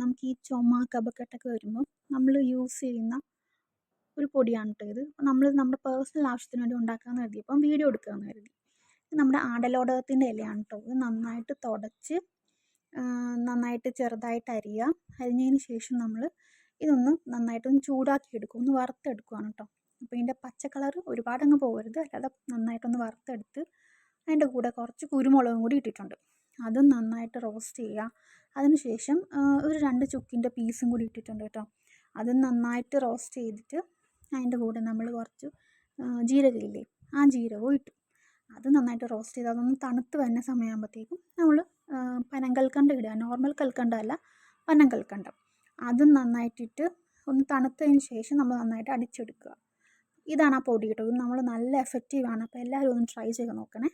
നമുക്ക് ഈ ചുമ, കഫക്കെട്ടൊക്കെ വരുമ്പോൾ നമ്മൾ യൂസ് ചെയ്യുന്ന ഒരു പൊടിയാണ് കേട്ടോ ഇത്. നമ്മൾ നമ്മുടെ പേഴ്സണൽ ആവശ്യത്തിന് വേണ്ടി ഉണ്ടാക്കാമെന്ന് കരുതിയപ്പം വീഡിയോ എടുക്കാമെന്ന് കരുതി. ഇത് നമ്മുടെ ആടലോടകത്തിൻ്റെ ഇലയാണ് കേട്ടോ. ഇത് നന്നായിട്ട് തുടച്ച് നന്നായിട്ട് ചെറുതായിട്ട് അരിയുക. അരിഞ്ഞതിന് ശേഷം നമ്മൾ ഇതൊന്ന് നന്നായിട്ടൊന്ന് ചൂടാക്കി എടുക്കും, ഒന്ന് വറുത്തെടുക്കുകയാണ് കേട്ടോ. അപ്പോൾ ഇതിൻ്റെ പച്ച കളർ ഒരുപാടങ്ങ് പോകരുത്, അല്ലാതെ നന്നായിട്ടൊന്ന് വറുത്തെടുത്ത് അതിൻ്റെ കൂടെ കുറച്ച് കുരുമുളകും കൂടി ഇട്ടിട്ടുണ്ട്. അതും നന്നായിട്ട് റോസ്റ്റ് ചെയ്യുക. അതിന് ശേഷം ഒരു 2 ചുക്കിൻ്റെ പീസും കൂടി ഇട്ടിട്ടുണ്ട് കേട്ടോ. അതും നന്നായിട്ട് റോസ്റ്റ് ചെയ്തിട്ട് അതിൻ്റെ കൂടെ നമ്മൾ കുറച്ച് ജീരകമില്ലേ, ആ ജീരകവും ഇട്ടു. അത് നന്നായിട്ട് റോസ്റ്റ് ചെയ്ത് അതൊന്ന് തണുത്ത് വരുന്ന സമയമാകുമ്പോഴത്തേക്കും നമ്മൾ പനങ്കൽക്കണ്ടം ഇടുക. നോർമൽ കൽക്കണ്ടം, പനങ്കൽക്കണ്ടം. അതും നന്നായിട്ടിട്ട് ഒന്ന് തണുത്തതിന് ശേഷം നമ്മൾ നന്നായിട്ട് അടിച്ചെടുക്കുക. ഇതാണ് ആ പൊടി കേട്ടോ. ഇത് നമ്മൾ നല്ല എഫക്റ്റീവാണ്. അപ്പോൾ എല്ലാവരും ഒന്ന് ട്രൈ ചെയ്ത് നോക്കണേ.